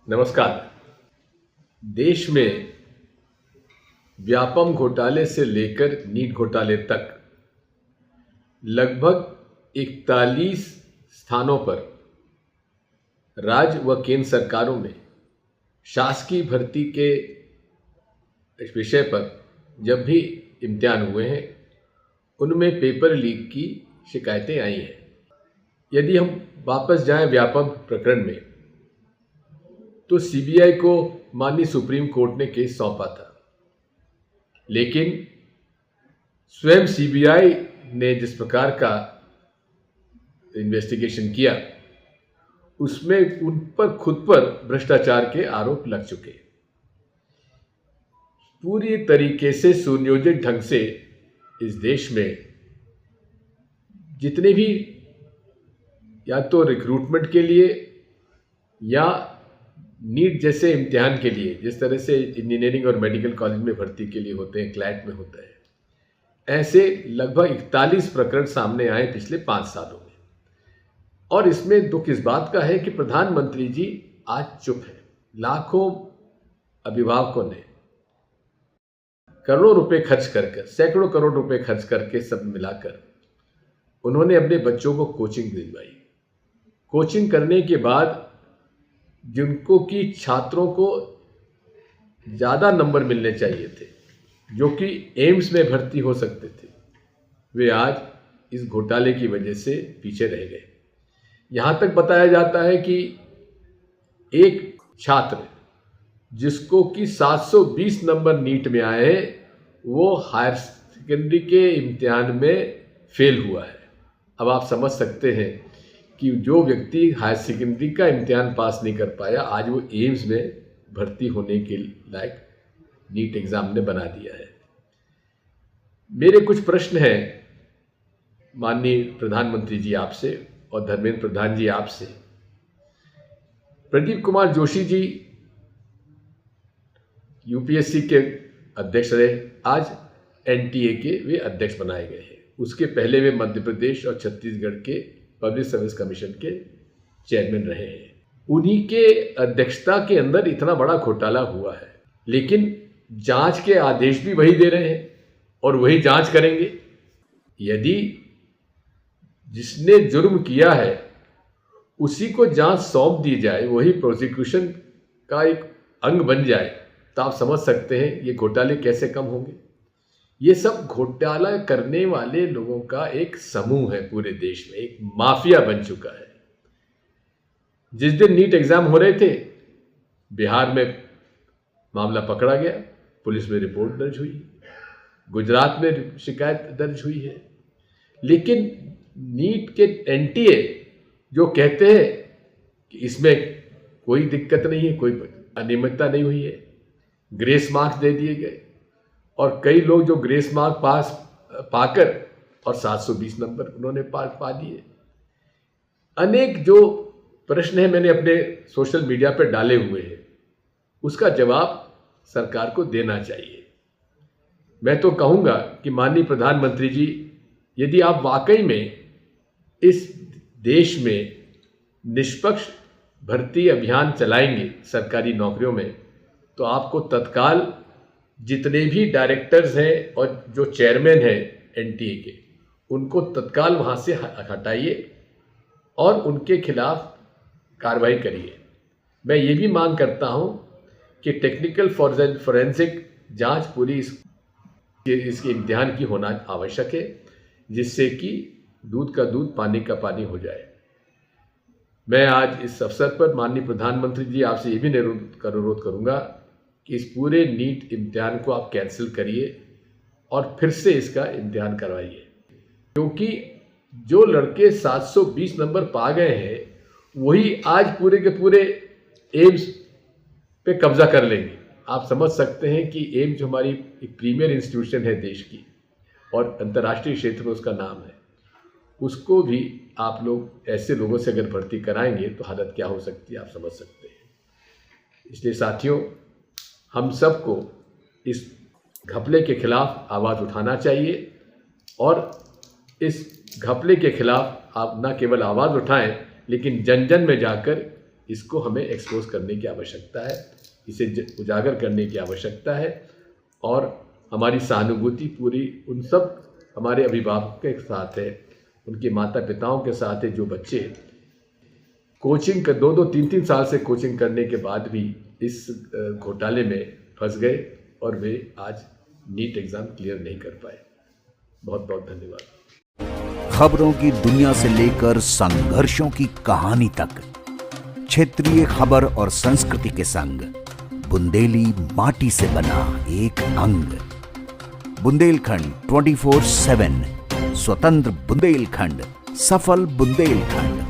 नमस्कार। देश में व्यापम घोटाले से लेकर नीट घोटाले तक लगभग 41 स्थानों पर राज्य व केंद्र सरकारों में शासकीय भर्ती के विषय पर जब भी इम्तिहान हुए हैं उनमें पेपर लीक की शिकायतें आई हैं। यदि हम वापस जाएं व्यापम प्रकरण में, तो सीबीआई को माननीय सुप्रीम कोर्ट ने केस सौंपा था, लेकिन स्वयं सीबीआई ने जिस प्रकार का इन्वेस्टिगेशन किया उसमें उन पर खुद पर भ्रष्टाचार के आरोप लग चुके। पूरी तरीके से सुनियोजित ढंग से इस देश में जितने भी या तो रिक्रूटमेंट के लिए या नीट जैसे इम्तिहान के लिए, जिस तरह से इंजीनियरिंग और मेडिकल कॉलेज में भर्ती के लिए होते हैं, क्लैट में होता है, ऐसे लगभग 41 प्रकरण सामने आए पिछले 5 सालों में। और इसमें दुख इस बात का है कि प्रधानमंत्री जी आज चुप हैं। लाखों अभिभावकों ने करोड़ों रुपए खर्च करके, सैकड़ों करोड़ रुपए खर्च करके सब मिलाकर उन्होंने अपने बच्चों को कोचिंग दिलवाई। कोचिंग करने के बाद जिनको कि छात्रों को ज़्यादा नंबर मिलने चाहिए थे, जो कि एम्स में भर्ती हो सकते थे, वे आज इस घोटाले की वजह से पीछे रह गए। यहाँ तक बताया जाता है कि एक छात्र जिसको कि 720 नंबर नीट में आए हैं, वो हायर सेकेंडरी के इम्तिहान में फेल हुआ है। अब आप समझ सकते हैं कि जो व्यक्ति हायर सेकेंडरी का इम्तिहान पास नहीं कर पाया, आज वो एम्स में भर्ती होने के लायक नीट एग्ज़ाम ने बना दिया है। मेरे कुछ प्रश्न हैं माननीय प्रधानमंत्री जी आपसे और धर्मेंद्र प्रधान जी आपसे। प्रदीप कुमार जोशी जी यूपीएससी के अध्यक्ष रहे, आज एनटीए के वे अध्यक्ष बनाए गए हैं। उसके पहले वे मध्य प्रदेश और छत्तीसगढ़ के पब्लिक सर्विस कमीशन के चेयरमैन रहे हैं। उन्हीं के अध्यक्षता के अंदर इतना बड़ा घोटाला हुआ है, लेकिन जांच के आदेश भी वही दे रहे हैं और वही जांच करेंगे। यदि जिसने जुर्म किया है उसी को जांच सौंप दी जाए, वही प्रोसिक्यूशन का एक अंग बन जाए, तो आप समझ सकते हैं ये घोटाले कैसे कम होंगे। ये सब घोटाला करने वाले लोगों का एक समूह है, पूरे देश में एक माफिया बन चुका है। जिस दिन नीट एग्जाम हो रहे थे, बिहार में मामला पकड़ा गया, पुलिस में रिपोर्ट दर्ज हुई, गुजरात में शिकायत दर्ज हुई है। लेकिन नीट के एनटीए जो कहते हैं कि इसमें कोई दिक्कत नहीं है, कोई अनियमितता नहीं हुई है, ग्रेस मार्क्स दे दिए गए, और कई लोग जो ग्रेस मार्क पाकर और 720 नंबर उन्होंने पा दिए। अनेक जो प्रश्न है मैंने अपने सोशल मीडिया पर डाले हुए हैं, उसका जवाब सरकार को देना चाहिए। मैं तो कहूँगा कि माननीय प्रधानमंत्री जी, यदि आप वाकई में इस देश में निष्पक्ष भर्ती अभियान चलाएंगे सरकारी नौकरियों में, तो आपको तत्काल जितने भी डायरेक्टर्स हैं और जो चेयरमैन हैं एनटीए के, उनको तत्काल वहाँ से हटाइए और उनके खिलाफ कार्रवाई करिए। मैं ये भी मांग करता हूँ कि टेक्निकल फॉरेंसिक जांच पूरी इसके इम्तिहान की होना आवश्यक है, जिससे कि दूध का दूध पानी का पानी हो जाए। मैं आज इस अवसर पर माननीय प्रधानमंत्री जी आपसे ये भी अनुरोध करूँगा कि इस पूरे नीट इम्तिहान को आप कैंसिल करिए और फिर से इसका इम्तिहान करवाइए, क्योंकि जो लड़के 720 नंबर पा गए हैं वही आज पूरे के पूरे एम्स पे कब्जा कर लेंगे। आप समझ सकते हैं कि एम्स जो हमारी एक प्रीमियर इंस्टीट्यूशन है देश की और अंतर्राष्ट्रीय क्षेत्र में उसका नाम है, उसको भी आप लोग ऐसे लोगों से अगर भर्ती कराएंगे तो हालत क्या हो सकती है आप समझ सकते हैं। इसलिए साथियों, हम सबको इस घपले के खिलाफ आवाज़ उठाना चाहिए और इस घपले के खिलाफ आप न केवल आवाज़ उठाएं, लेकिन जन जन में जाकर इसको हमें एक्सपोज करने की आवश्यकता है, इसे उजागर करने की आवश्यकता है। और हमारी सहानुभूति पूरी उन सब हमारे अभिभावकों के साथ है, उनके माता पिताओं के साथ है, जो बच्चे कोचिंग कर 2-2, 3-3 साल से कोचिंग करने के बाद भी इस घोटाले में फंस गए और वे आज नीट एग्ज़ाम क्लियर नहीं कर पाए। बहुत बहुत धन्यवाद। खबरों की दुनिया से लेकर संघर्षों की कहानी तक, क्षेत्रीय खबर और संस्कृति के संग बुंदेली माटी से बना एक अंग। बुंदेलखंड 24/7, स्वतंत्र बुंदेलखंड, सफल बुंदेलखंड।